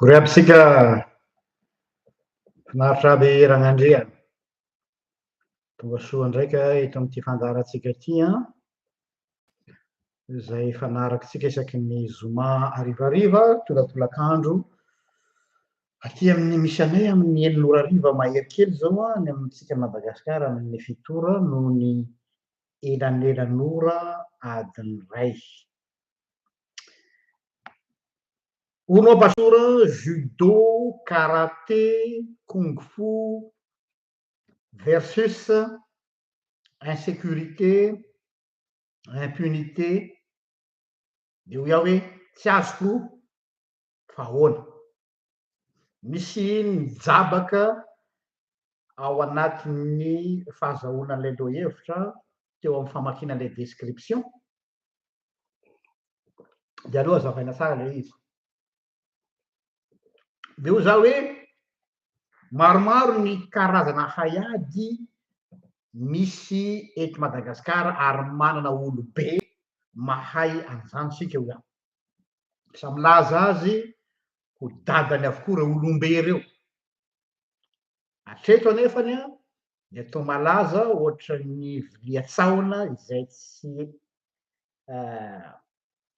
Kory aby sika finaritra aby ragnandriana. Tonga soa ndraika eto amin'ity fandaharantsika ity izay fanarakintsika isaky ny zoma harivariva tolatolakandro aty amin'ny misy anay amin'ny 9:00 mahery kely zao ny amintsika Madagasikara amin'ny fitora noho ny elanelan'ora adiny ray. Hono pastora, judo, karaté, kung fu versus insécurité, impunité, de ho iaho hoe tsy azoko fa ahoana. Misy mijabaka ao anatin'ny fahazahoanan'ilay lohahevitra teo amin'ny famakianan'ilay description de aloha azavaina tsara lay izy. De ho za hoe maromaro ny karazana haiady misy eto Madagasikara ary manana olobe mahay an'izany sika ho iaho. Sa milaza azy ho dadany avokoa reo olombe reo. Hatreto anefany de toa malaza ohatran'ny vilia tsaona izay tsy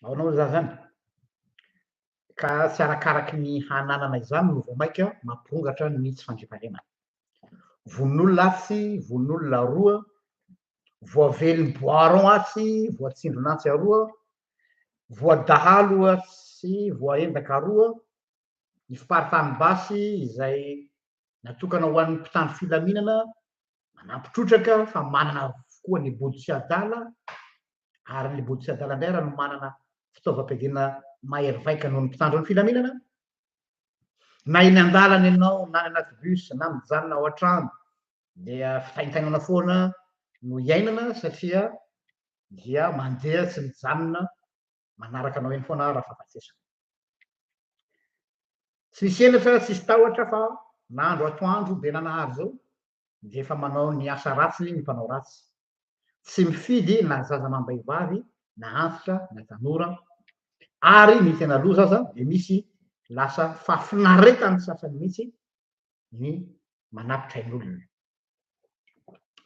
ahoana moa zany ka tsy arakaraky ny hananana izany no vao mainka mampirongatra ny tsy fandriampahalemana. Vonin'olona atsy, vonin'olona roa, voavelony boiron atsy, voatsindron'atsy aroa, voadahalo atsy, voaendaka aroa, ny fiparitany basy izay natokana ho an'ny mpitandro filaminana manampitrotraka fa manana avokoa ny body sy adala ary ny body sy adala indray raha no manana fitaovam-piadiana mahery vaika noho ny mpitandro ny filaminana. Na eny an-dalana ianao na any anaty bus na mijanona ao an-trano dia fitaintainana foana no iainana satria dia mandeha tsy mijanona manaraka anao eny foana raha fahafatesana. Tsy misy henatra, tsisy tahotra fa n'andro atoandro be nanahary zao de efa manao ny asa ratsy ny mpanao ratsy. Tsy mifidy na zaza amam-behivavy na antitra na tanora ary ny tena loza aza de misy lasa fahafinaretany sasany mihitsy ny manapitra ain'olona.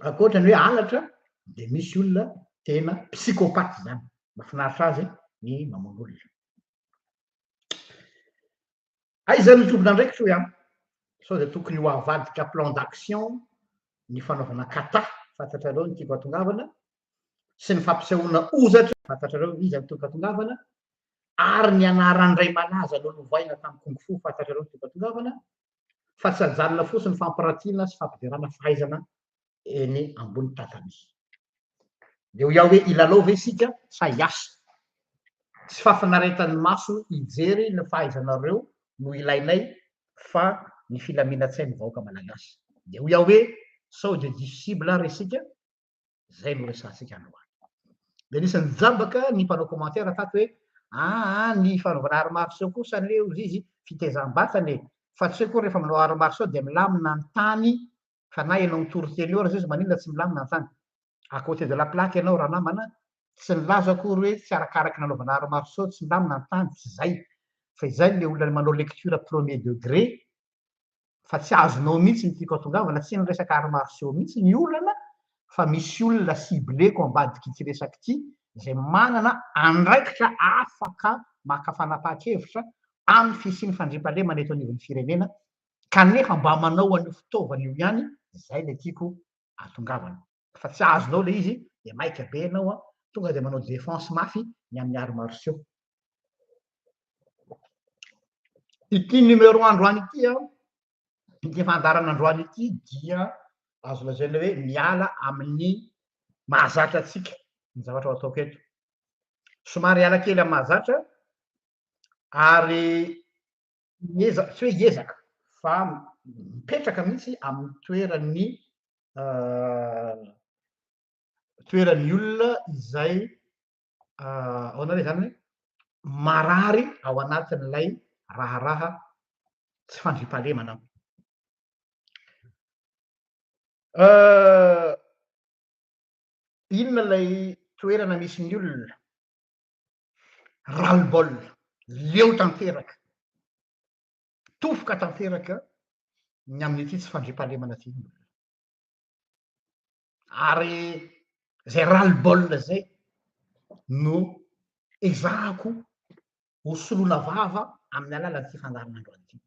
Ankoatrany hoe halatra de misy olona tena psychopathe zany, mahafinaritra azy ny mamono olona. Aiza ny tombona andraikitra ho iaho? Sao de tokony ho avadika plan d'action ny fanaovana kata, fantatrareo ny tiako hatongavana, sy ny fampisehoana ozatra, fantatrareo iza ny tiako hatongavana, ary ny anaran'ny ray malaza nolovaina tamin'ny kung fu, fantatrareo ny tiako hatongavana, fa tsy ajanona fotsiny fampiratiana sy fampidirana fahaizana eny ambony tatamy. De ho iaho hoe ilalao ve isika sa hiasa? Tsy fafinaretan'ny maso hijery ny fahaizanareo no ilainay fa ny filaminatsy ny vahoaka malagasy. De ho iaho hoe sao de difficile ary isika, zay no resansika androany. De nisy nijabaka ny mpanao commentaire tato hoe ny fanaovana arts martiaux kosa le ozy izy fitezam-batany fa tsy hoe koa rehefa manao arts martiaux de milamina ny tany fa na ianao mitory-teny eo raha izy maninona tsy milamina ny tany. À côté de la plaque ianao raha namana tsy nilaza akory hoe tsy arakaraky nanaovana arts martiaux tsy milamina ny tany, tsy zay. Fa izay le olona manao lecture premier degré fa tsy azonao mihitsy ny tiako hatongavana, tsy ny resaka arts martiaux mihitsy ny olana fa misy olona cibleko ambadiky ity resaka ity izay manana andraikitra afaka maka fanapahan-kevitra amin'ny fisian'ny fandriampahalemana eto anivon'ny firenena kanefa mba manao an'io fitaovana io ihany, zay le tiako hatongavana. Fa tsy azonao le izy de maika be ianao tonga de manao défense mafy ny amin'ny arts martiaux. Ity numéro androany ity ity fandarana androany ity dia azo lazaina hoe miala amin'ny mahazatra atsika ny zavatra ho ataoko eto. Somary hiala kely amin'ny mahazatra ary tsy hoe hiezaka fa mipetraka mihitsy amin'ny toeran'ny olona izay ahoana re zany hoe marary ao anatin'ilay raharaha tsy fandriampahalemana. Inona lay toerana misy ny olona? Ras-le-bol, leo tanteraka. tofoka tanteraka ny amin'ity tsy fandriam-pahalemana ty ary zay ras-le-bol zay no ezahako ho soloana vava amin'ny alalan'ity fandaharan'androany ity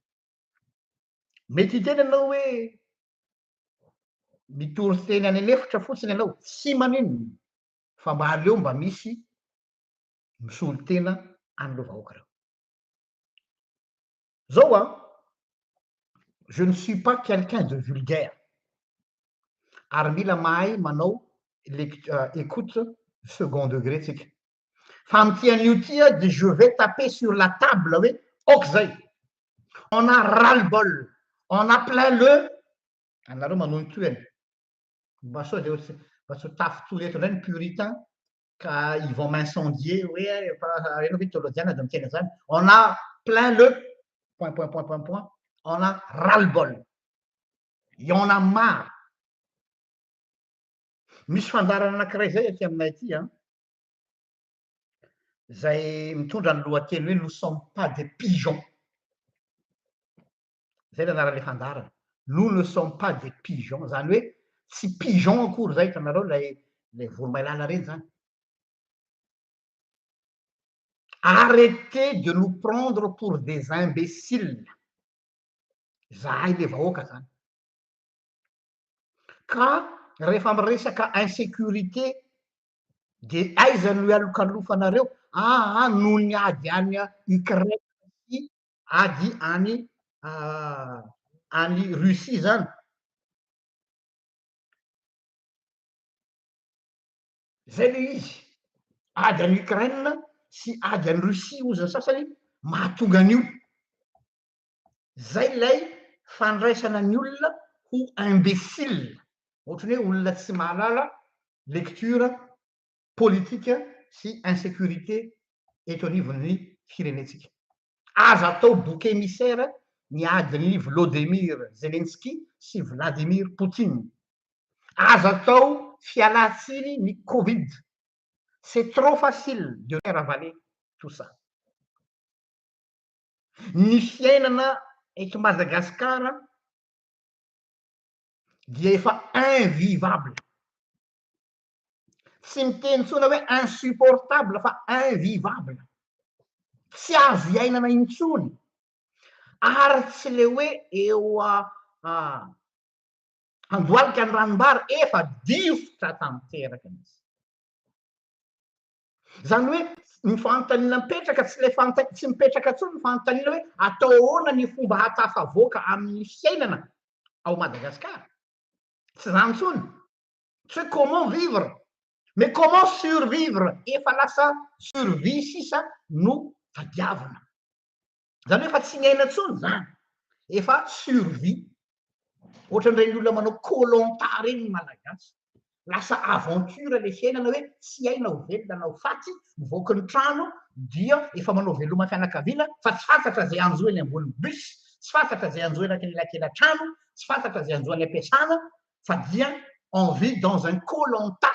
mety hiteny ianao hoe mitory teny any anefitra fotsiny ianao tsy manino fa mba aleo mba misy misolo tena an'ireo vahoaka reo zao a je ne suis pas quelqu'un de vulgaire ary mila mahay manao écoute second degré tsika fa am'ty an'io ty a de je vais taper sur la table hoe ok zay on a ras-le-bol on a plein le anareo manao ny toeny mba sao de mba tsy ho tafitory eto ndray ny puritain ka ils vont m'incendier hoe enao ve théologiana de miteny zany on a plein le point on a ras-le-bol et on a marre misy fandarana anankiray zay aty aminay aty a zay mitondra ny lohateny hoe nous sommes pas des pigeons zay l'anaran'le fandarana nous ne sommes pas des pigeons zany hoe tsy pigeon akory zay hitanareo lay voromailala reny zany arrêtez de nous prendre pour des imbéciles zahay le vahoaka zany ka rehefa miresaka insécurité de aiza no ialokalofanareo noho ny ady any Ukraine sy ady any Russie zany zay le izy ady any Ukraine sy ady any Russie ozy ny sasany mahatonga an'io zay lay fandraisana ny olona ho imbécile ohatrany hoe olona tsy mahalala lecture politique sy insécurité eto anivon'ny firenetsika aza atao bouc émissaire ny adiny Volodymyr Zelensky sy Vladimir Poutine aza atao fialatsiny ny Covid c'est trop facile de faire avaler tout ça ny fiainana eto Madagasikara dia efa invivable tsy miteny tsona hoe insupportable fa invivable tsy azo iainana intsony ary tsy le hoe eo andohalika ny ranombary efa difotra tanteraka izy zany hoe ny fanontaniana mipetraka tsy le tsy mipetraka tsony ny fanontaniana hoe atao ahoana ny fomba hatafavoaka amin'ny fiainana ao Madagasikara tsy zany tsony tsy hoe comment vivre mais comment survivre efa lasa survie sisa no tadiavina zany hoe efa tsy miaina tsony zany efa survie ohatran'ireny olona manao colonta reny ny malagasy lasa aventure le fiainana hoe tsy aina ho velona na ho faty mivoaka ny trano dia efa manao veloma fianakaviana fa tsy fantatra zay anjoiny ambony bus tsy fantatra zay anjoina akelakela-trano tsy fantatra zay anjoany ampiasana fa dia on vit dans un colonta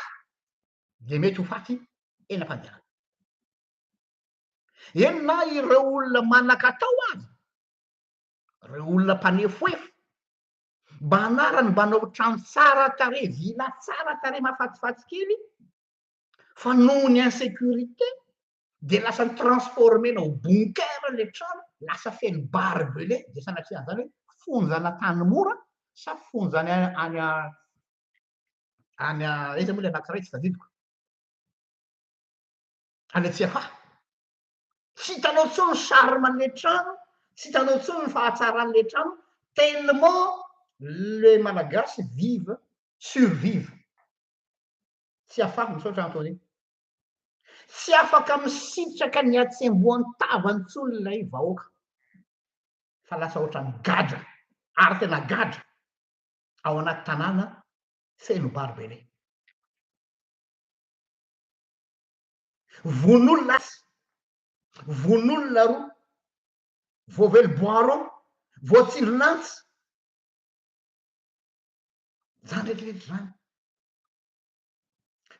de mety ho faty eny am-pandehanana eny na ireo olona manan-katao azy ireo olona mpanefoefo mba anarany mba anao trano tsara tare villa tsara tare mahafatifaty kely fa noho ny insécurité de lasa transformena ho bunker le trano lasa feno barbelé de sanatria zany hoe fonjana tany mora sa fonjany aiza moa le anankiray tsy tadidiko any Tsiafaha tsy hitanao tsony charmen'le trano tsy hitanao tsony ny fahatsaran'le trano tellement le malagasy vive survive Tsiafaha misaotra an'tony iny tsy afaka misitraka ny atsembohan'ny tavany tsony lay vahoaka fa lasa ohatrany gadra ary tena gadra ao anaty tanàna feno barbelé von'olona asy von'olona roa voavely boiron voatsironantsy zany rehetrarehetra zany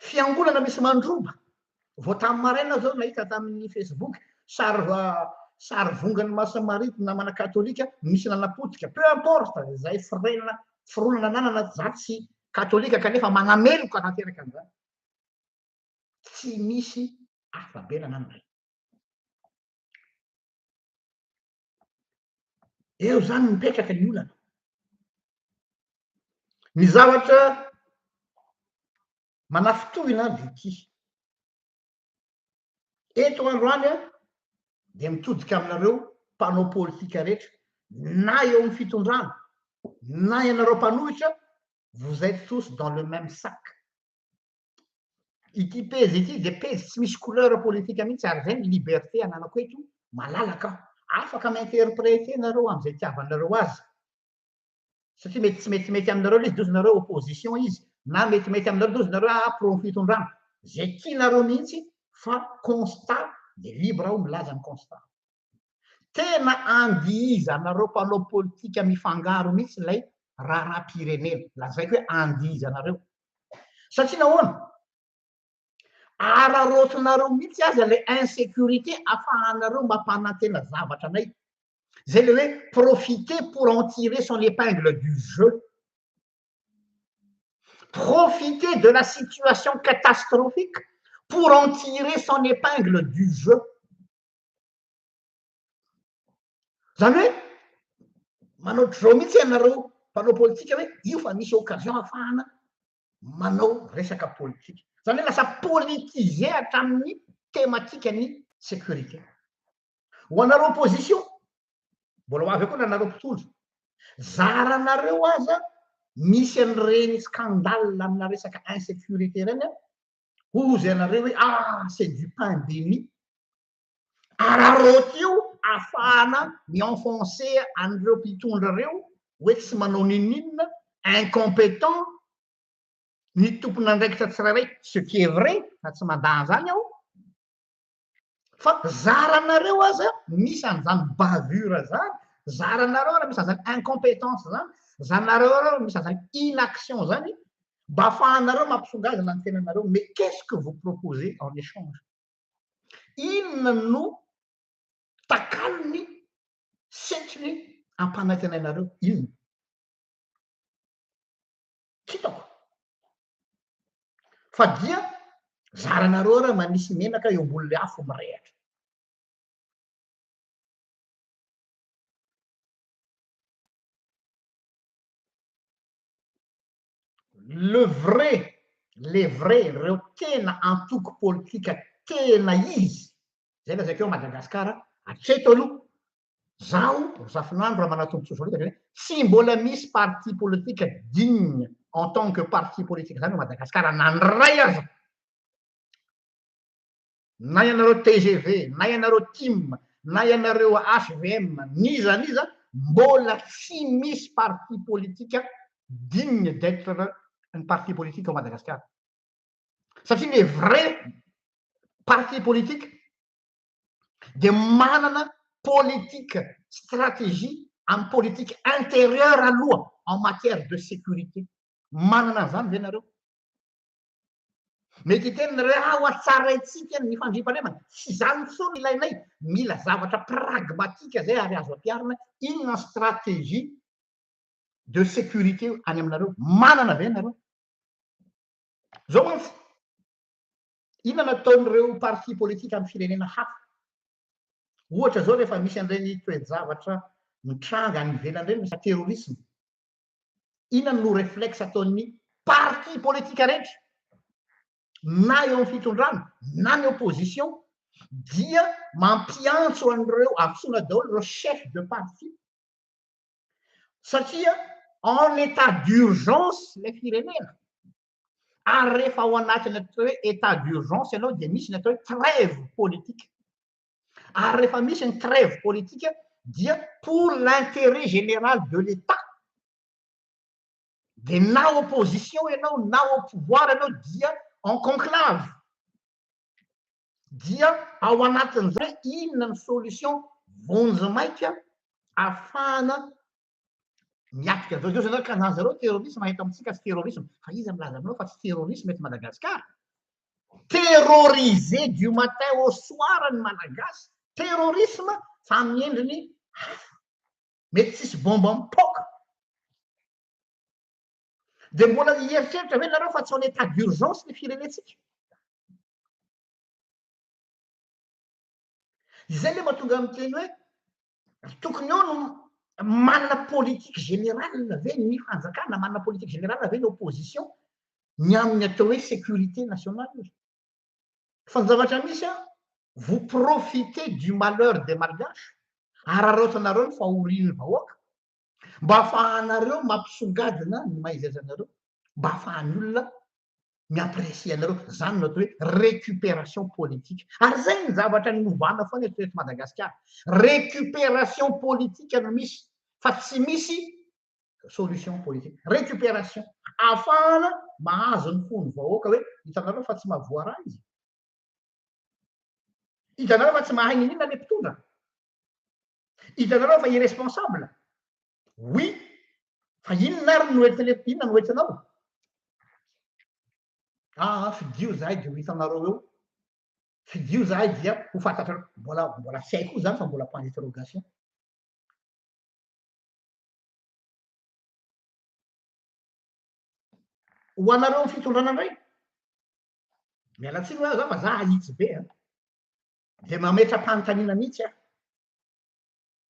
fiangonana misy mandroba vo tamin'ny maraina zao nahita tamin'ny Facebook sary sary vongany masamarity namana katolika misy nanapotika peu importe zay fironana nanana zaty sy katolika kanefa manameloka nateraka an'izany tsy misy afabe nananay eo zany mipetraka ny olana ny zavatra manafitohina de ty eto androany a de mitodika aminareo mpanao politika rehetra na eo amin'ny fitondrana na ianareo mpanohitra vous êtes tous dans le même sac ity pezy ity de pezy tsy misy couleur politika mihitsy ary zay ny liberté ananako eto malalaka afaka minterpréter nareo am'izay itiavanareo azy satria mety tsy mety aminareo izy dozonareo opposition izy na mety aminareo dozonareo pro fitondrana zay tianareo mihitsy fa constat de libre ao milaza ny constat tena andihizanareo mpanao politika mifangaro mihitsy lay raharam-pirenena lazaiko hoe andihizanareo satria nahoana ararotinareo mihitsy aza le insécurité afahanareo mampanantena zavatra anay zay le hoe profiter pour en tirer son épingle du jeu profiter de la situation catastrophique pour en tirer son épingle du jeu zany hoe manao zao mihitsy ianareo mpanao politika hoe io fa misy occasion afahana manao resaka politika zany hoe lasa politiser hatramin'ny thématique ny sécurité ho anareo opposition mbola ho avy koa nanareo mpitondro zaranareo aza misy an'ireny scandale amina resaka insécurité reny a ozy anareo hoe c'est du pain béni araroty io afahana mienfoncer an'ireo mpitondra reo hoe tsy manao ninninona incompétent ny tompon'andraikitra tsirairay ce qui est vrai fa tsy mandahan zany aho fa zaranareo aza misy an'izany bavure zany zaranareo raha misy an'izany incompétence zany zanareo reo misy an'izany inaction zany mba afahanareo mampisongazana ny tenanareo mais qu'est-ce que vous proposez en échange inona no takalony setriny ampanantenanareo inona kitako fa dia zaranareo raha manisy menaka eo ambon'le afo mirehatra les vrais reo tena antoko politika tena izy zay lazakeo Madagasikara atreto aloha zaho zafinandro raha manatombotsoa hoe tsy mbola misy parti politique digne en tant que parti politique zany Madagasikara nandray aza na ianareo TGV na ianareo TIM na ianareo HVM niza mbola tsy misy parti politique digne d'être un parti politique au Madagascar satria les vrais parti politique de manana politique stratégie en politique intérieure aloha en matière de sécurité manana zany ve nareo mety tenareo ho atsaraitsika ny fandriam-pahalemana tsy zany tsony ilainay mila zavatra pragmatique zay ary azo ampiarina inona stratégie de sécurité any aminareo manana ve nareo zao mantsy inona nataon'ireo parti politique amin'ny firenena hafa ohatra zao rehefa misy an'ireny toe-javatra mitranga any ivelany reny misy terrorisme inona no réflexe ataon'ny parti politique rehetra na eo amin'ny fitondrana na ny opposition dia mampiantso an'ireo antsoina daholo ireo chef de parti satria en état d'urgence le firenena ary rehefa ao anatiny atao hoe état d'urgence ianao dia misy ny atao hoe trêve politique ary rehefa misy ny trêve politique dia pour l'intérêt général de l'état de na opposition ianao na au pouvoir ianao dia en conclave dia ao anatin'izay inona ny solution vonjy-maika afahana miatika zao zany karazana zareo terrorisme mahita amintsika tsy terrorisme fa izy milaza aminao fa tsy terrorisme eto Madagasikara terroriser du matin au soir ny malagasy terrorisme fa amin'ny endriny mety tsisy bomba mipoka dia mbola hieritreritra hoe nareo fa tsy ao ny état d'urgence ny firenetsika izay le mahatonga amin'ny teny hoe tokony eo no manana politique générale ve ny fanjakana manana politique générale ve ny opposition ny amin'ny atao hoe sécurité nationale fa ny zavatra misy a vous profitez du malheur des malgaches ararotanareo ny fahorian'ny vahoaka mba ahafahanareo mampisongadina ny maizazanareo mba ahafahan'ny olona miapprécie anareo zany no atao hoe récupération politique ary zay ny zavatra ny novana foana eto Madagasikara récupération politique no misy fa tsy misy solution politique récupération ahafahana mahazo ny fony vahoaka hoe hitanareo fa tsy mahavoara izy hitanareo fa tsy mahay ninona le mpitondra hitanareo fa irresponsable oui fa inona ary no inona no entinao fidio zahay dia ho hitanareo eo fidio zahay dia ho fantatra mbola tsy haiko zany fa mbola point d'interrogation ho anareo ny fitondrana indray mialatsiny hoe za fa za ahitsy be dia mametra-panontaniana mihitsy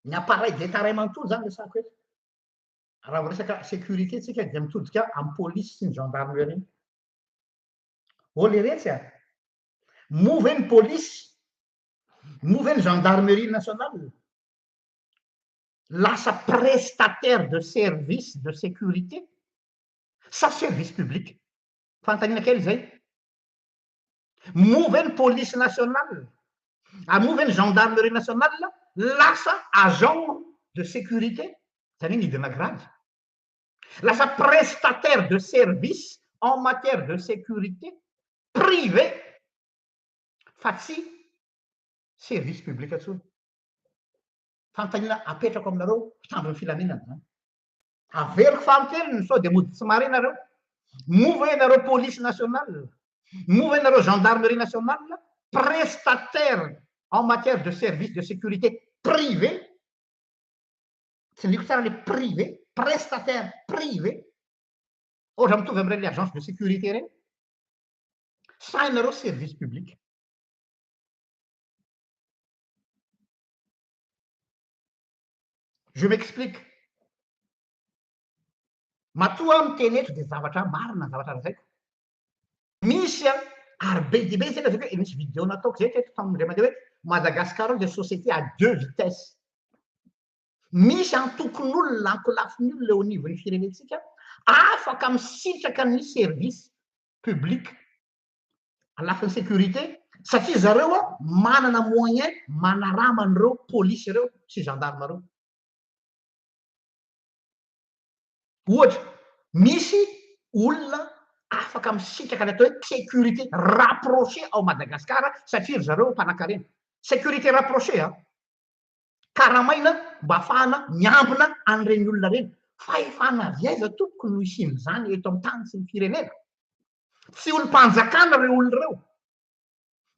ny appareil d'état ray manontolo zany resako eto raha vo resaka sécurité tsika dia mitodika amin'ny polisy sy ny gendarmerie le retsy move ny polisy move ny gendarmerie nationale lasa prestataire de service de sécurité sa service public fanontaniana kely zay move ny police nationale move ny gendarmerie nationale lasa agent de sécurité zany ny idina grady lasa prestataire de service en matière de sécurité privé fa tsy service public atsony fanontaniana apetrako aminareo mpitandron'ny filaminana averiko famoteliny sao dia mody tsy mare nareo move nareo police nationale move nareo gendarmerie nationale prestataire en matière de service de sécurité privé tsy ndriko tsara le privé prestataire privé ohatra mitovy amin'ireny le agence de sécurité reny sainareo service public je m'explique matoa miteny eto dia zavatra marina zavatra razaiko misy ary be dia be zay lazako hoe misy vidéo nataoko zay teto tamindray mandeha hoe Madagascar dia société à 2 vitesses misy antokon'olona ankolafin'ny olona eo anivon'ny firenetsika afaka misitraka ny service public alafin'ny sécurité satria zareo manana moyen manaraman'ireo polisy ireo sy gendarme reo ohatra misy olona afaka misitraka ny atao hoe sécurité rapproché ao Madagasikara satria zareo mpanan-karena sécurité rapproché karamaina mba ahafahana miambina an'ireny olona reny fa efa naviaiza tompoko no isin'izany eto amin'ny tany sy ny firenena tsy olom-panjakana reo olona ireo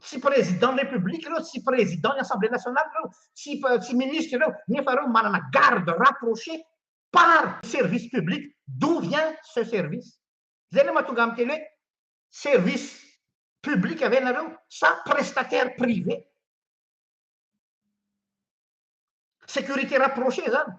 tsy président de république ireo tsy président ny assemblée nationale ireo tsy ministre ireo nefa ireo manana garde rapproché par service public d'où vient ce service zay le mahatonga amin'ny teny hoe service public ave nareo sa prestataire privé sécurité rapproché zany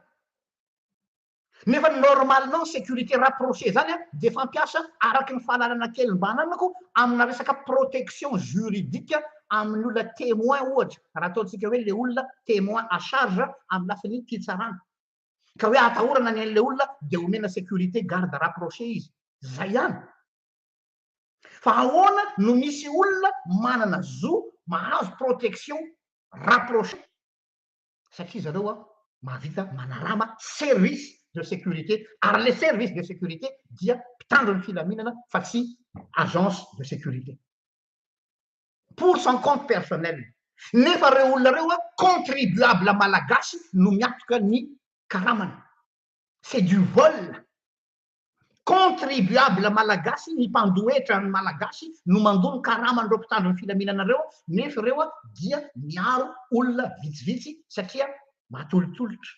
nefa normalement sécurité rapproché zany dia fampiasa araky ny fahalalana kely mba ananako amina resaka protection juridique amin'ny olona témoin ohatra raha ataontsika hoe le olona témoin à charge amin'ny lafiny fitsarana ka hoe atahorana ny an'le olona dia omena sécurité garde rapproché izy zay ihany fa ahoana no misy olona manana zo mahazo protection rapproché satria zareo mahavita manarama service de sécurité ary le service de sécurité dia mpitandron'ny filaminana fa tsy agence de sécurité pour son compte personnel nefa reo olona reo contribuable malagasy no miatoka ny karamana c'est du vol contribuable malagasy ny mpandoetra ny malagasy no mandony karamandreo mpitandro ny filaminanareo nefa ireo dia miaro olona vitsivitsy satria matolotolotra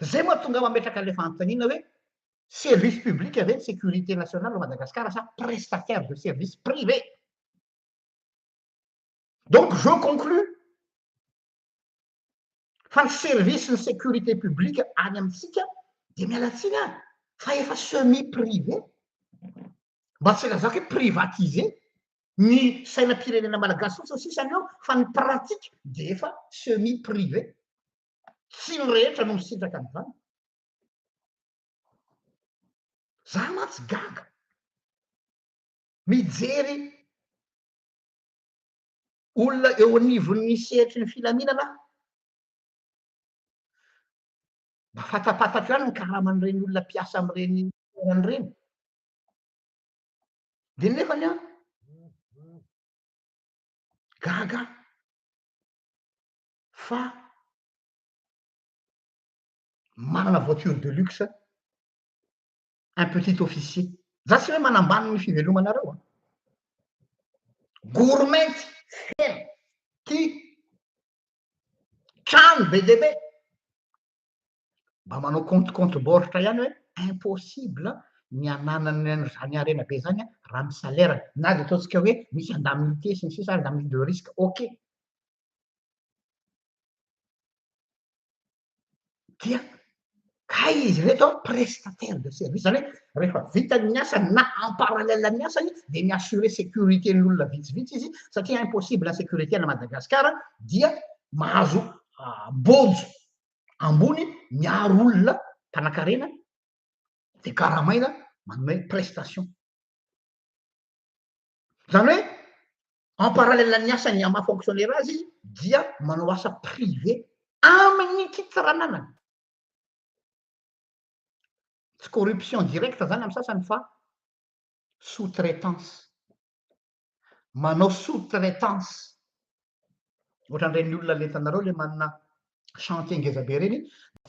zay moa tonga mametraka le fanontaniana hoe service public ve ny sécurité nationale au Madagascar sa prestataire de service privé. Donc je conclus fa ny service ny sécurité publique any amitsika de mialatsiny any fa efa semi privé mba tsy lazako hoe privatisé ny sainam-pirenena malagasy fotsiny sisany eo fa ny pratique de efa semi privé tsy ny rehetra no misitraka an'izany za matsy gaga mijery olona eo anivon'ny sehatry ny filaminana mba fatapatatro ihany ny karaman'ireny olona mpiasa amin'ireny toeran'ireny de nefany a gaga fa manana voiture de luxe un petit officier za tsy hoe manambany ny fivelomanareo gourmety feno ty trano be de be mba manao compte boritra ihany hoe impossible ny ananany zany arena be zany raha my salaire na de ataotsika hoe misy indemnité sy ny sisa indemnité de risque ok dia ka izy reto prestataire de service zany hoe rehefa vitany ny asany na en parallèle ny asany de miassurer sécurité n'olona vitsivitsy izy satria impossible ny sécurité na Madagasikara dia mahazo bojo ambony miaro olona mpanakarena de karamaina manome prestation zany hoe en parallèle ny asany ama fonctionnaire azy dia manao asa privé amin'ny titrananany tsy corruption directe zany amy sasany fa sous-traitance manao sous-traitance ohatran'ireny olona lentanareo le manana chantier ngeza be reny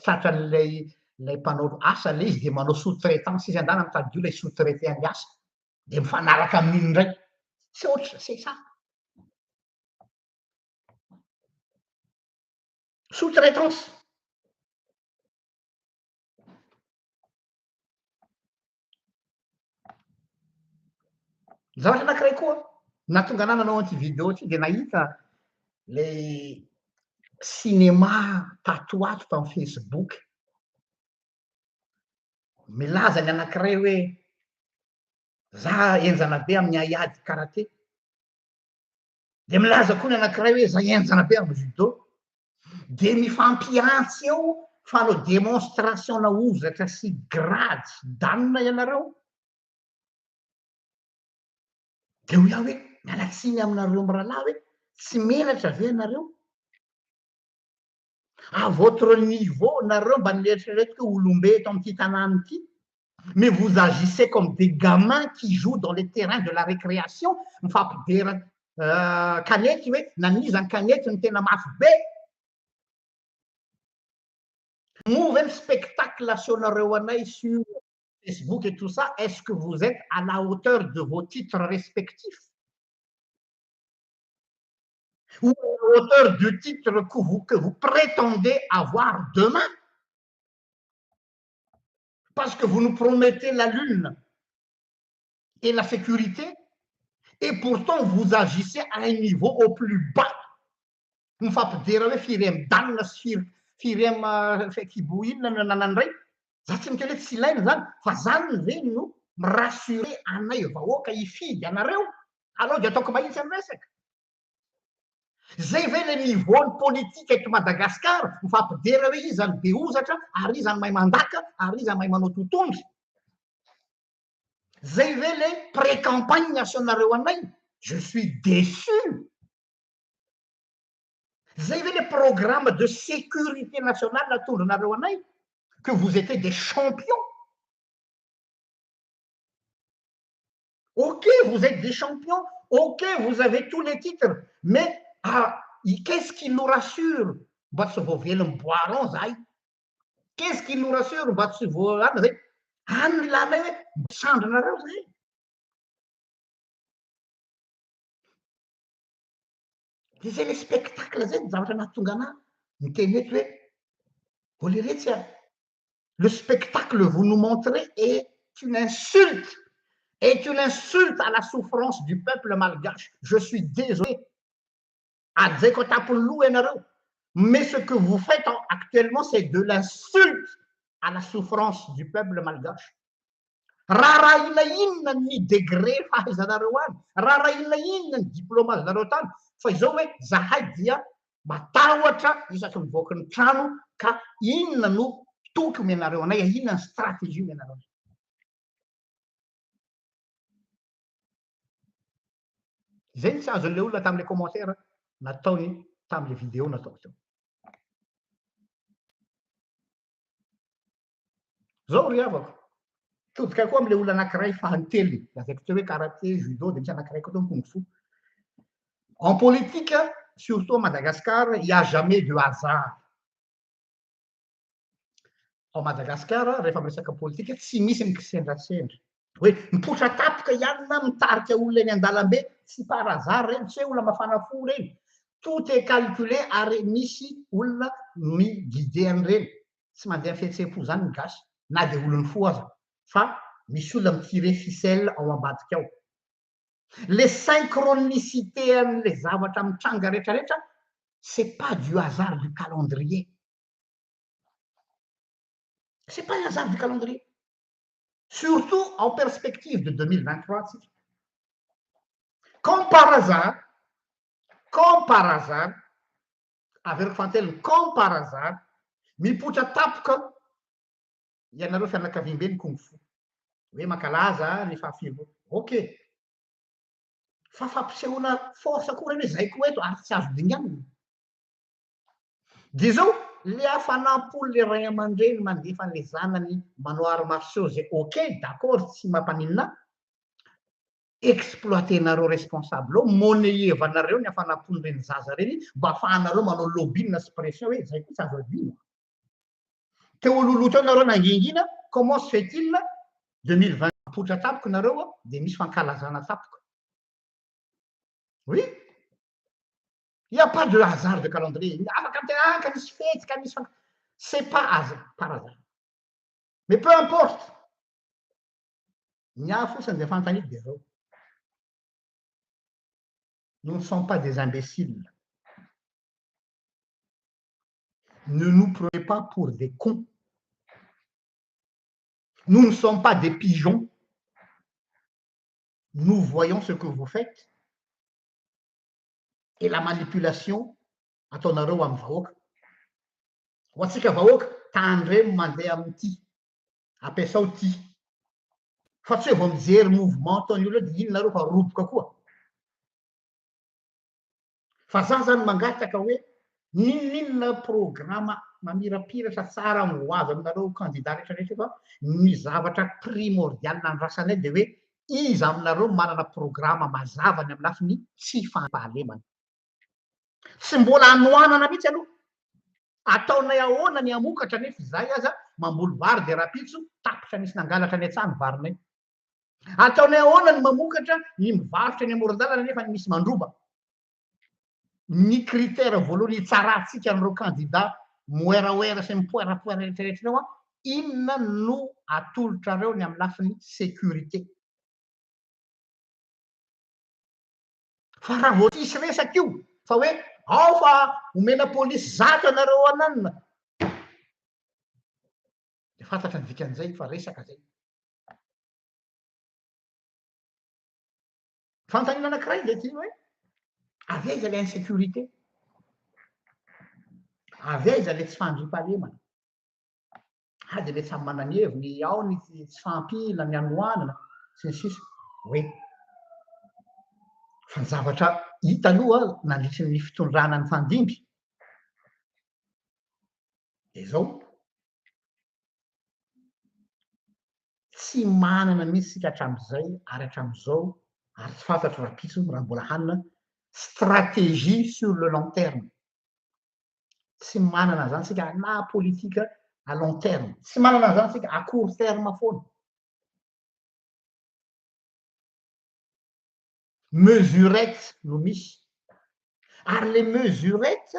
tratran'lay mpanao asa le izy de manao sous-traitance izy andana mitady io lay sous-traité any asa de mifanaraka amin'iny ndray tsy ohatra c'est ça sous-traitance zavatra anankiray koa natonga ana nanao anty vidéo ty de nahita le cinéma tatoato taminy Facebook milaza ny anankiray hoe za enjana be amin'ny aiady karaté de milaza koa ny anankiray hoe za enjana be amy judo de mifampiantsy eo fanao démonstration na ozatra sy grady danina ianareo de ho iaho hoe mialatsiny aminareo amy rahalahy hoe tsy menatra ve anareo à votre niveau nareo mba nieritreretika olombe eto am'ty tanàny ity mais vous agissez comme des gamins qui jouent dans les terrains de la récréation mifampidera kanety hoe naniza ny kanety ny tena mafy be move ny spectacle aseaonareo anay sur Facebook et tout ça est-ce que vous êtes à la hauteur de vos titres respectifs ou à la hauteur du titre que vous prétendez avoir demain parce que vous nous promettez la lune et la sécurité et pourtant vous agissez à un niveau au plus bas mifampidera hoe firy midanina sy firy fekiboinina no nanandray za tsy miteny hoe tsy ilaina zany fa zany ve no mirassurer anay vahoaka hifidy anareo alao de ataoko mahitsy any resaka zay ve le niveau ny politique eto Madagasikara mifampidera hoe izy zany be ozatra ary izy zany mahay mandaka ary izy zany mahay manao totondry zay ve le pré-campagne aseaonareo anay je suis déçu zay ve le programme de sécurité nationale natondranareo anay que vous étiez des champions ok vous êtes des champions ok vous avez tous les titres mais qu'est-ce qui nous rassure mba tsy voavelony boiron zay Qu'est-ce qui nous rassure mba tsy voana zay any ny lala hoe sandranareo zay de zay le spectacle zay ny zavatra nahatonga anahy miteny eto hoe oliretsy a le spectacle vous nous montrez est une insulte à la souffrance du peuple malgache. Je suis désolé. Mais ce que vous faites actuellement, c'est de l'insulte à la souffrance du peuple malgache. Raha inona inona ny degré fahaizanareo any, raha inona inona ny diplômanareo tany, fa izao hoe zahay dia matahotra isaky mivoaka ny trano ka inona no toky omenareo anay, inona ny stratégie omenareo anay. Zay ny tsy azon'le olona tamin'le commentaire nataony tamin'le vidéo nataoko teo. Zao ry havako todika koa am'le olona anankiray fahatelony lazaiko teo hoe karaté judo de misy anankiray koa teo kung fu. En politique, surtout à Madagascar, il n'y a jamais de hasard. En Madagascar, rehefa miresaka politique tsy misy ny kisendrasendra hoe mipotra tapika ihany na mitarika olona eny an-dalambe tsy par hasard reny tsy hoe olona mafana fo reny, tout est calculé ary misy olona miguide an'ireny tsy mandeha fihetsem-po zany ny gasy na de olony fo aza fa misy olona mitire ficelle ao ambadika ao. Les synchronicités am'le zavatra mitranga rehetrarehetra c'est pas du hasard du calendrier. C'est pas un hasard du calendrier. Surtout en perspective de 2023. Comme par hasard, avec Fantel, comme par hasard, mipotra tapika ianareo fianakaviam-be ny kung fu. Hoe mankalaza ny fahafiloana. Ok. Fa fampisehoana force koa reny hoe zay koa eto ary tsy azo dinganina. De zao le hafanam-polo le ray aman-dreny mandefa an'le zanany manao arts martiaux zay ok d'accord tsy mampaninona exploitenareo responsable monnaievanareo ny hafanam-polon'ireny zaza reny mba afahanareo manao lobbying na sy pression hoe zay koa tsy azo adino. Teo loloha teo nareo nangingina comment se fait-il 2020 potra tapiko nareo de misy fankalazana tapiko. Oui. Il n'y a pas de hasard de calendrier. C'est pas hasard, par hasard. Mais peu importe. Nous ne sommes pas des imbéciles. Ne nous prenez pas pour des cons. Nous ne sommes pas des pigeons. Nous voyons ce que vous faites. Et la manipulation, atonareo amin'ny vahoaka. Ho antsika vahoaka, tandremo mandeha amin'ity, ampiasao ty. Fa tsy hoe vao mijery mouvement ataon'ny olona dia inonareo fa roboka koa. Fa za zany mangataka hoe ninona programa mamirapiratra tsara ho avy aminareo candidat rehetrarehetra fa ny zavatra primordial nandrasanay dia hoe iza aminareo manana programa mazava ny amin'ny lafiny tsy fampahalemana. Tsy mbola anoanana mihitsy aloha. Ataonay ahoana ny amokatra nefa izay aza mamboly vary dia rapitso tapitra misy nangalatra ny an-tsany varinay. Ataonay ahoana ny mamokatra ny mivarotra ny amoron-dalana nefa misy mandroba. Ny critère voalohany hitsarantsika amin'ireo candidat moeraoera sy mipoerapoera rehetrarehetra reo inona no atolotrareo ny amin'ny lafiny sécurité. Fa raha vao tsisy resaka io fa hoe ao fa omena polisy zato anareo ananina. Dia fantatra ny dikan'izay fa resaka zay. Fanontaniana anankiray dia ty hoe avy aiza le insécurité? Avy aiza le tsy fandriam-pahalemana? Dia le samy manana ny heviny, ao ny tsy fampila, ny anoanana, sy ny sisa. Hoe fa ny zavatra hita aloha nandritry ny fitondrana ny fandimby. Dia zao tsy manana mihitsy sika hatramin'izay ary hatramin'izao ary tsy fantatro rapitso raha mbola hanina stratégie sur le long terme. Tsy manana zany sika na politika à long terme. Tsy manana zany tsika à court terme foana. Mesurette no misy. Ary les mesurettes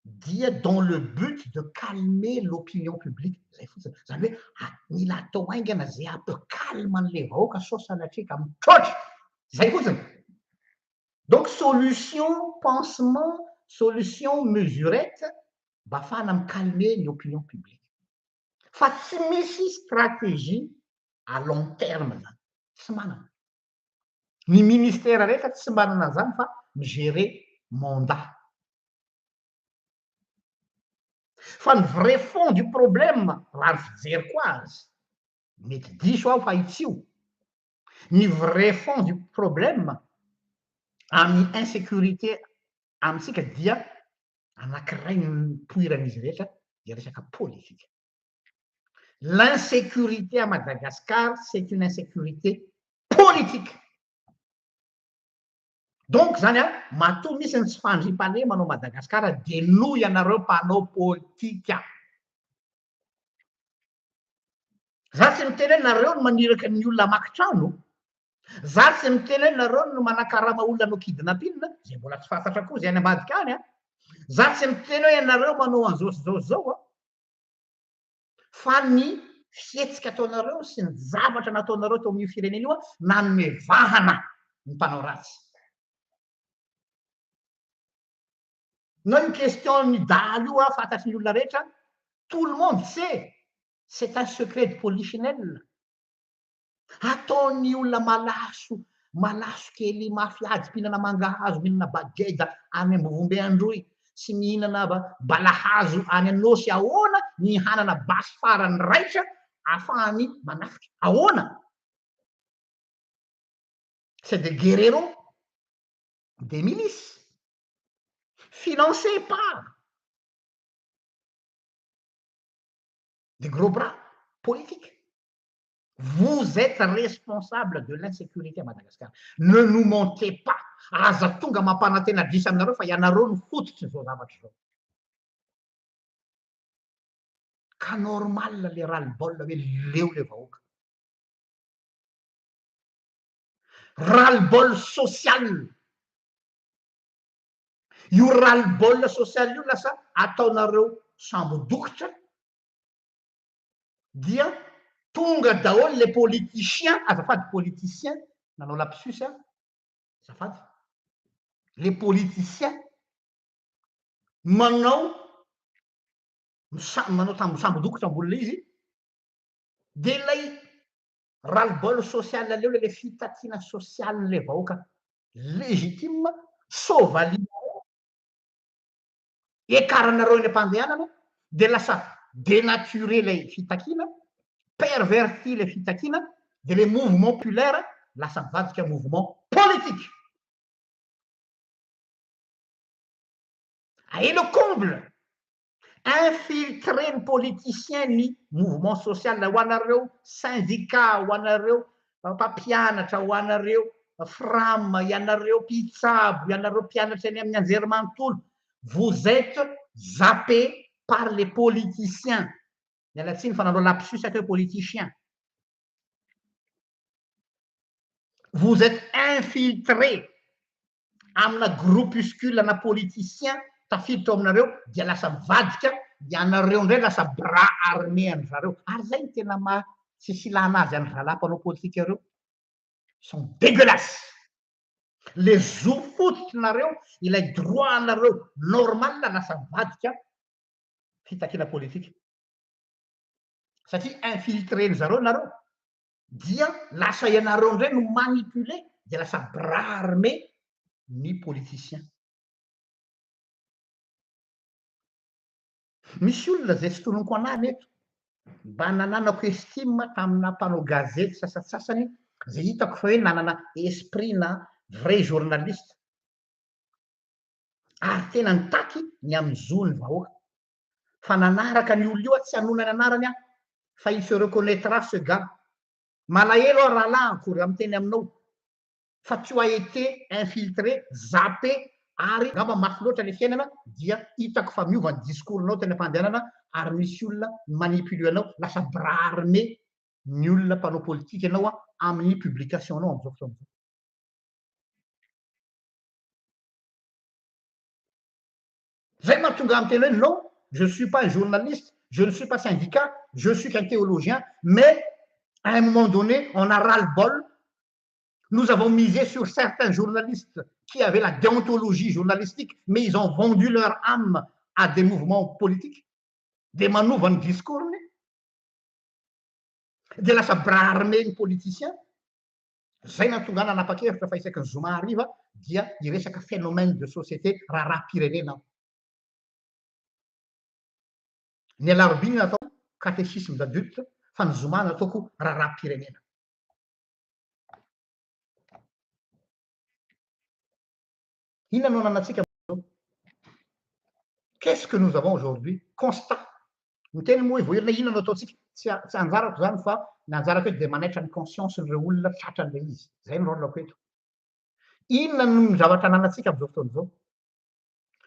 dia dans le but de calmer l'opinion publique. Zay fotsiny. Zany hoe mila atao aingana zay calme an'le vahoaka sao sanatrika mitrôtra. Zay fotsiny. Donc solution pansement, solution mesurette mba afahana mi-calmer ny opinion publique. Fa tsy misy stratégie à long terme zany. Tsy manana. Ny ministère rehetra tsy manana zany fa migérer mandat. Fa ny vrai fond du problème raha ny fijeriko azy mety diso aho fa itsio. Ny vrai fond du problème amin'ny insécurité amitsika dia anankiray nipoiran'izy rehetra dia resaka politique. L'insécurité à Madagascar, c'est une insécurité politique. Donc zany matoa misy ny tsy fandriam-pahalema anao Madagasikara dia noho ianareo mpanao politika. Za tsy miteny hoe nareo no maniraka ny olona hamaky trano. Za tsy miteny hoe nareo no manakarama olona anao kidnapping, zay mbola tsy fantatra koa zay any ambadika any. Za tsy miteny hoe ianareo manao an'izao zao. Fa ny fihetsika ataonareo sy ny zavatra nataonareo teo amin'io firenena io nanome vahana ny mpanao ratsy. Non une question ny dahalo io fantatry ny olona rehetra, tout le monde sait, c'est un secret de polichinelle. Ataon'ny olona malaso kely mafiady mpihinana mangahazo, mihinana bageda any Ambovombe Androy, sy mihinana balahazo any Anosy ahoana ny hanana basy farany raitra ahafahany manafitra. Ahoana? C'est des guerreros, des milices. Financés par des gros bras politiques. Vous êtes responsable de l'insécurité à Madagascar. Ne nous mentez pas. Aza tonga mampanantena diso aminareo fa ianareo no fototra zao zavatra zao. Ka normal le ras-le-bol hoe leo le vahoaka. Ras-le-bol social. Io ras-le-bol social io lasa ataonareo sambo dokotra dia tonga daholo les politiciens, azafady politiciens, nanao lapsus azafady. Les politiciens manao tambosambo dokotra ambon'le izy dia ilay ras-le-bol social leo le fitakiana socialin'le vahoaka légitime sovalia ekaranareo eny am-pandehanana dia lasa dénaturer lay fitakiana, pervertir le fitakiana, dia le mouvement populaire lasa mivadika mouvement politique. Et le comble, infiltrer ny politicien ny mouvement social ho anareo syndicat, ho anareo mpampianatra, ho anareo FRAM, ianareo mpitsabo, ianareo mpianatra eny amin'ny anjerimanontolo. Vous êtes zappés par les politiciens. Mialatsiny fa nanao lapsus hoe politicien. Vous êtes infiltrés amina groupuscule na politicien tafiditra aminareo dia lasa mivadika dia anareo ndray lasa bras armé any zareo. Ary zay ny tena tsy silana azy any zalahy mpanao politika ireo. Sont dégueulasses. Le zo fototrareo ilay droit anareo normal lasa mivadika fitakiana politika. Satria infiltré zareo nareo dia lasa ianareo ndray no manipuler dia lasa bras armé ny politicien. Misy olona zay tsy tononoko anany eto mba nananako estime tamina mpanao gazety sasasasany zay hitako fa hoe nanana esprit na vrai journaliste ary tena nitaky ny amin'ny zony vahoaka fa nanaraka ny olona io tsy hanonany anarany aho fa il se reconnaîtra ce gars. Malahelo aho rahalahy akory amin'ny teny aminao fa tu as été infiltré, zappé ary ngamba mafy loatra le fiainana dia hitako fa miova ny discoursinao tena mpandehanana ary misy olona manipule anao lasa bras armé ny olona mpanao politique ianao amin'ny publicationnao am'izao fotoana izao. Zay mahatonga amin'ny tena hoe non, je ne suis pas un journaliste, je ne suis pas syndicat, je suis qu'un théologien, mais à un moment donné, on a ras-le-bol. Nous avons misé sur certains journalistes qui avaient la déontologie journalistique, mais ils ont vendu leur âme à des mouvements politiques, des manœuvres en discours, de lasa bras armé ny politicien. Zay nahatonga nanapa-kevitra fa isaky ny zoma hariva dia iresaka phénomène de société raharam-pirenena. Ny alarobia natao catéchisme d'adulte fa ny zoma nataoko raharam-pirenena. Inona no anantsika? Qu'est-ce que nous avons aujourd'hui? Constat. Ny teny moa voerina inona no ataontsika? Tsy anjarako zany fa ny anjarako eto dia manaitra ny conscience-n'ireo olona tratran'ilay izy. Zay no rôlako eto. Inona no zavatra ananantsika amin'izao fotoana izao?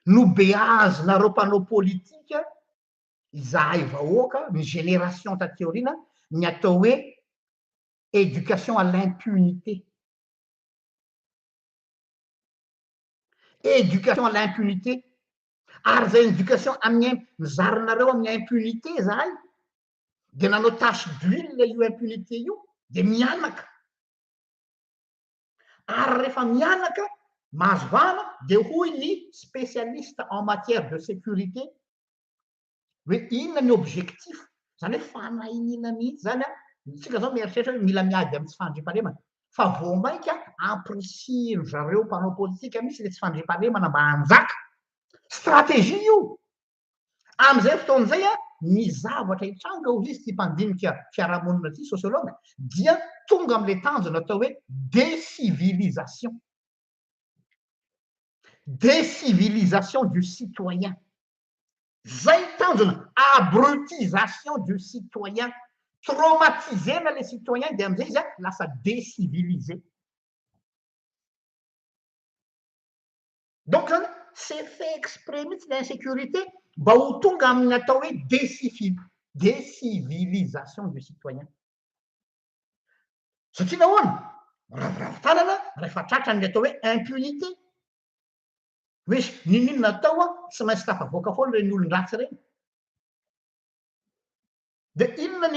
Nobeazina reo mpanao politika izahay vahoaka ny génération taty aoriana ny atao hoe éducation à l'impunité. Éducation à l'impunité. Ary zay éducation amin'ny mizarinareo amin'ny impunité zahay dia nanao tache d'huile io impunité io dia mianaka. Ary rehefa mianaka mahazo vana dia hoy ny spécialiste en matière de sécurité hoe inona ny objectif zany hoe fanahiniana mihitsy zany tsika zao mieritreritra hoe mila miady amin'ny tsy fandriampahalemana fa vao mainka amprisihiny zareo mpanao politika misy le tsy fandriampahalemana mba hanjaka stratégie io. Amin'izay fotoan'izay ny zavatra hitranga ho izy ty mpandinika fiarahamonina ty sociologue dia tonga amin'le tanjona atao hoe décivilisation. Décivilisation du citoyen. Zay tanjona abrutisation du citoyen. Traumatisena les citoyens dia amin'izay izy lasa décivilisé. Donc c'est fait exprès mihitsy l'insécurité mba ho tonga amin'ny atao hoe décivilisation du citoyen. Satria nahoana raviravitanana rehefa tratrany atao hoe impunité. Hoe ninona atao tsy maintsy tafavoaka foana reny olon-dratsy reny. Dia inona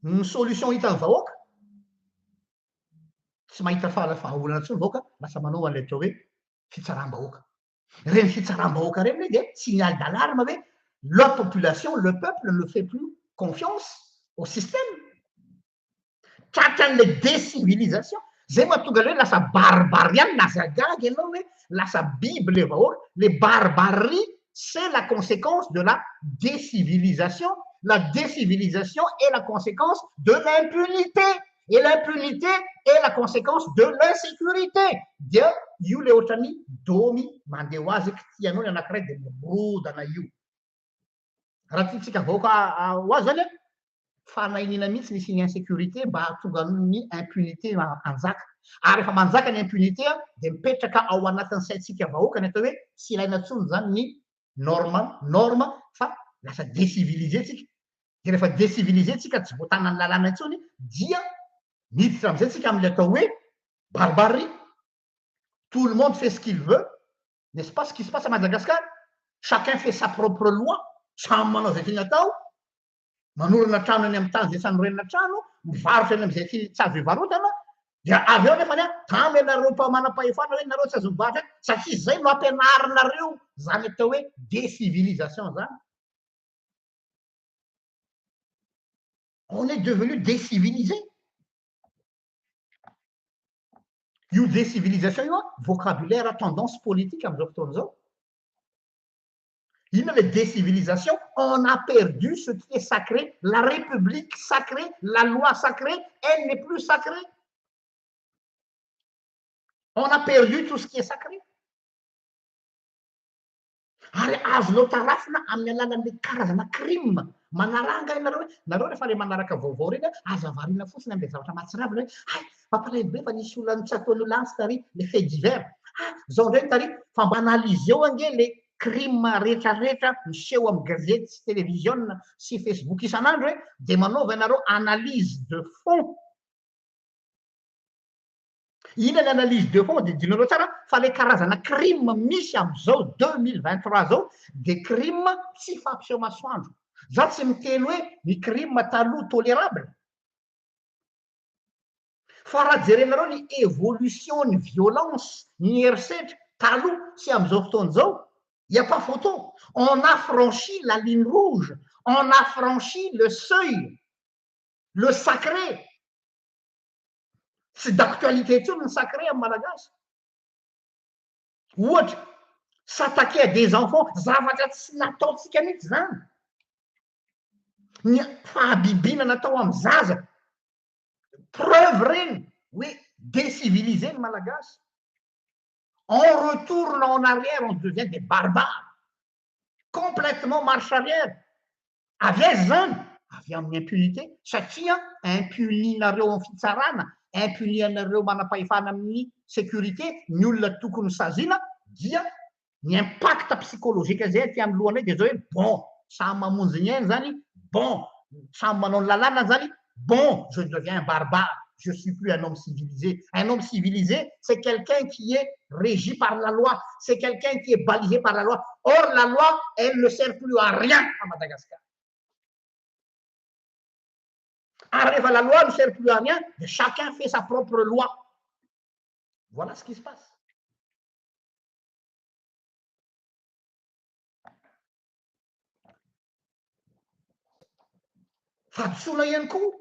ny solution hita ny vahoaka? Tsy mahita fahaolana intsony vahoaka lasa manao an'ilay atao hoe fitsaram-bahoaka. Reny fitsaram-bahoaka reny dia signal d'alarme hoe la population, le peuple ne fait plus confiance au système. Tratran'ilay décivilisation. Zay mahatonga hoe lasa barbariane lasa gaga ianao hoe lasa bible le vahoaka. Les barbaries, c'est la conséquence de la décivilisation. La décivilisation est la conséquence de l'impunité. Et l'impunité est la conséquence de l'insécurité. Dia io le ohatrany domy mandeha ho azy tianao ny anankiray dia mirodana io. Raha tiantsika vahoaka ho azy zany fanahiniana mihitsy nisy ny insécurité mba hahatonga ny impunité hanjaka. Ary rehefa manjaka ny impunité dia mipetraka ao anatin'ny saintsika vahoaka ny atao hoe tsy ilaina intsony zany ny norme fa lasa décivilisé tsika. Dia rehefa décivilisé tsika tsy voatana ny lalàna intsony dia miditra amin'izay tsika amin'ilay atao hoe barbarie. Tout le monde fait ce qu'il veut, n'est-ce pas ce qui se passe à Madagascar? Chacun fait sa propre loi. Samy manao zay tiany atao. Manorina trano any amin'ny tany zay sanorenina trano, mivarotra any amin'izay tsy azo hivarotana. Dia avy eo nefa tamy ianareo manam-pahefana hoe nareo tsy azo mivarotra satria zay no ampianarinareo zany atao hoe décivilisation zany. On est devenu décivilisé. Io décivilisation io vocabulaire tendance politique amin'izao fotoana izao. Inona le décivilisation? On a perdu ce qui est sacré. La République sacrée, la loi sacrée, elle n'est plus sacrée. On a perdu tout ce qui est sacré. Ary azonao tarafina amin'ny alalan'ilay karazana crime manaranga nareo rehefa le manaraka vaovao reny aza variana fotsiny amin'ilay zavatra mahatsiravina hoe ay mampalahelo be fa nisy olona tsy ataon'olona ansy tary le fait divers zao ndray tary fa mba analyze eo ange le crime rehetrarehetra miseho amin'ny gazety sy télévision sy Facebook isan'andro hoe de manaova ianareo analyse de fond. Ina ny analyse de fond de dinareo tsara fa le karazana crime misy am'izao 2023 zao de crime tsy fampiseho masoandro. Za tsy miteny hoe ny crime taloha tolérable fa raha jerenareo ny évolution ny violence ny herisetra taloha sy am'izao fotoan'izao, il n'y a pas photo. On a franchi la ligne rouge, on a franchi le seuil, le sacré. Tsy d'actualité intsony ny sacré amin'ny malagasy. Ohatra, s'attaquer à des enfants, zavatra tsy nataontsika mihitsy zany. Ny fahabibiana natao amin'ny zaza, preuve reny hoe décivilisé ny malagasy. On retourne en arrière, on devient des barbares. Complètement marche arrière. Avy aiza zany? Avy amin'ny impunité satria impuninareo amin'ny fitsarana, impunianareo manam-pahefana amin'ny sécurité, ny olona tokony saziana dia ny impact psychologique zay aty amin'ny lohanay dia zao hoe bon, samy mamonjy ny ainy zany, bon, samy manao ny lalàna zany, bon, je deviens un barbare. Je ne suis plus un homme civilisé. Un homme civilisé, c'est quelqu'un qui est régi par la loi. C'est quelqu'un qui est balisé par la loi. Or, la loi, elle ne sert plus à rien à Madagascar. Arrive à la loi, ne sert plus à rien. Chacun fait sa propre loi. Voilà ce qui se passe. Fadisona ihany koa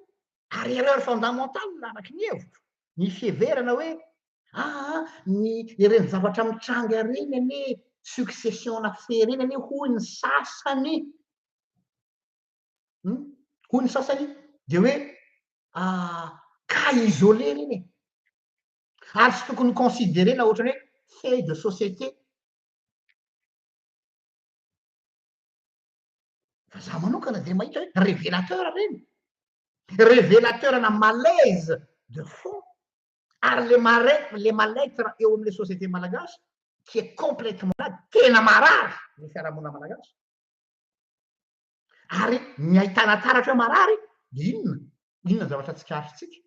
erreur fondamentale araka ny hevitro ny fieverana hoe ny ireny zavatra mitranga reny anie succession na fe reny anie hoy ny sasany hoy ny sasany de hoe cas isolé reny ary tsy tokony considérena ohatrany hoe fait de société. Fa za manokana de mahita hoe révélateur reny, révélateur na malaise de fond ary le mal-être eo amin'le société malagasy qui est complètement tena marary ny fiarahamonina malagasy ary ny ahitana taratra marary inona zavatra tsikaritrsika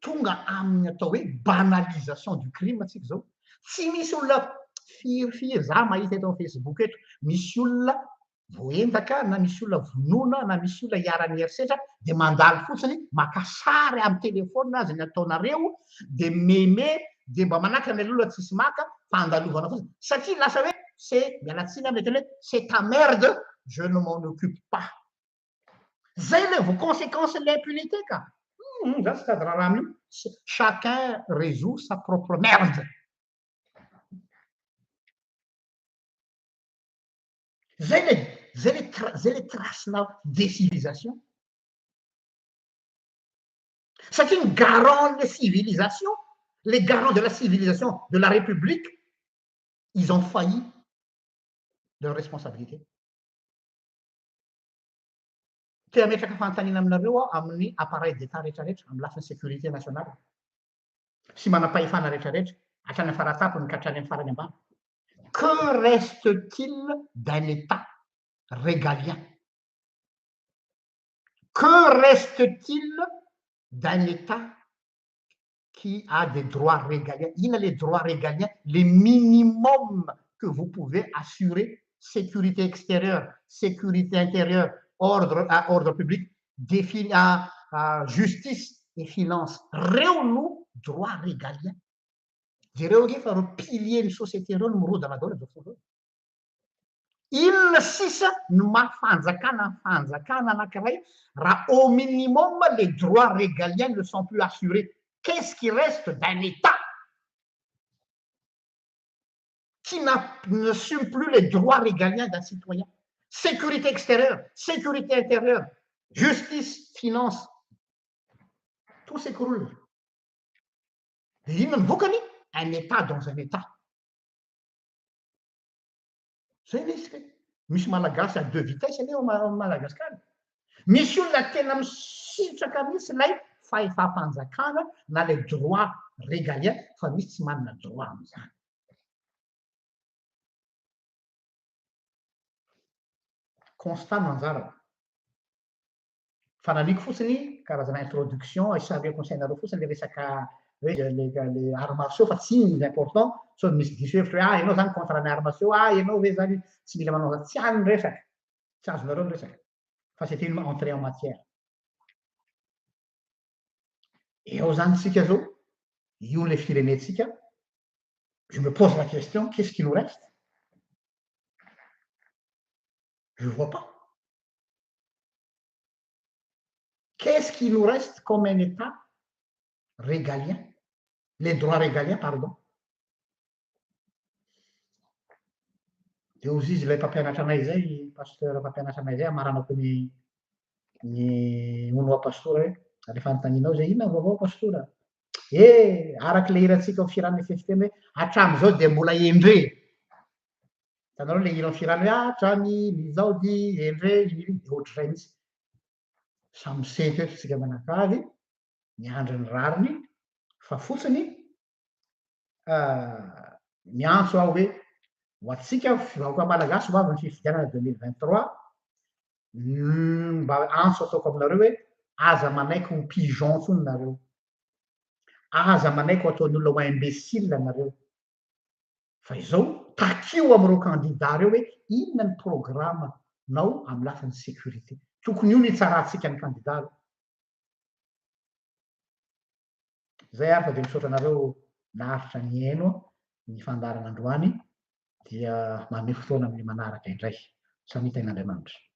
tonga amin'ny atao hoe banalisation du crime atsika zao. Tsy misy olona firifiry za mahita eto amin'ny Facebook eto misy olona voentaka na misy olona vonoina na misy olona hiarany herisetra de mandalo fotsiny maka sary amin'ny telefona azy ny ataonareo de meme de mba manahaka ny olona tsisy maka fa andalovana fotsiny satria lasa hoe c'est mialatsiny amin'ny teny hoe c'est ta merde, je ne m'en occupe pas. Zay le vos conséquences de l'impunité ka. Ça c'est raha mio. Chacun résout sa propre merde. Zay les traces de civilisation. C'est une garant de civilisation. Les garants de la civilisation de la République, ils ont failli leur responsabilité. Te ametraka fanontaniana aminareo amin'ny appareil d'état rehetrarehetra amin'ny lafiny sécurité nationale. Sy manam-pahefana rehetrarehetra, hatrany faratapony ka hatrany amin'ny farany ambany. Que reste-t-il d'un État régalien? Que reste-t-il d'un État qui a des droits régaliens? Il a les droits régaliens, les minimums que vous pouvez assurer: sécurité extérieure, sécurité intérieure, ordre public, justice et finances. Réunis droits régaliens. Direo che farò pilier ny société reo no mirodana daholo zao fotoana. Inona sisa no mahafanjakana anankiray raha au minimum les droits régaliens ne sont plus assurés? Qu'est-ce qui reste d'un État qui n'assume plus les droits régaliens d'un citoyen? Sécurité extérieure, sécurité intérieure, justice, finance, tout s'écroule. Et inona vokany? Un État dans un État. Zay misy malagasy à deux vitesses anie ao Madagasikara. Misy olona tena misitraka mihitsy lay fahefam-panjakana na le droit régalien fa misy tsy manana droit amin'izany. constat no anjara fananiko fotsiny karazana introduction isabe conseilnareo fotsiny le resaka hoe le arts martiaux fa tsy important so misy diso hevitra hoe ianao zany contre ny arts martiaux ianao hoe zany tsy mila manao tsy any ny resaka tsy azonareo ny resaka fa c'était une entrée en matière eo zany tsika zao io le firenetsika je me pose la question qu'est-ce qui nous reste je vois pas qu'est-ce qui nous reste comme un état régalien les droits régaliens pardon de ozy izy ilay mpampianatra anay zay pasteur mpampianatra anay zay amaranako ny onoa pastora hoe rehefa anontanianao zay inona vaovao pastora araky le hirantsika firany fefiteny hoe hatram'izao de mbola endre hitanareo le hiran'ny firany hoe hatrany mizaody endre ohatrizay mihitsy samy sety eto tsika manakavy miandry ny rariny fa fotsiny miantso aho hoe ho atsika vahoaka malagasy ho avy ny fifidianana 2023 mba antso ataoko aminareo hoe aza manaiky ho pigeon tsony nareo aza manaiky ho ataon'ny olona ho imbécile nareo fa izao takio am'ireo candidat reo hoe inona ny programme nao amy lafiny sécurité tokony io ny itsaratsika ny candidat reo zay ary fa de misaotra anareo naharitra ny eno ny fandaran'androany dia mame fotoana amin'ny manaraka indray samita in'Andriamanitra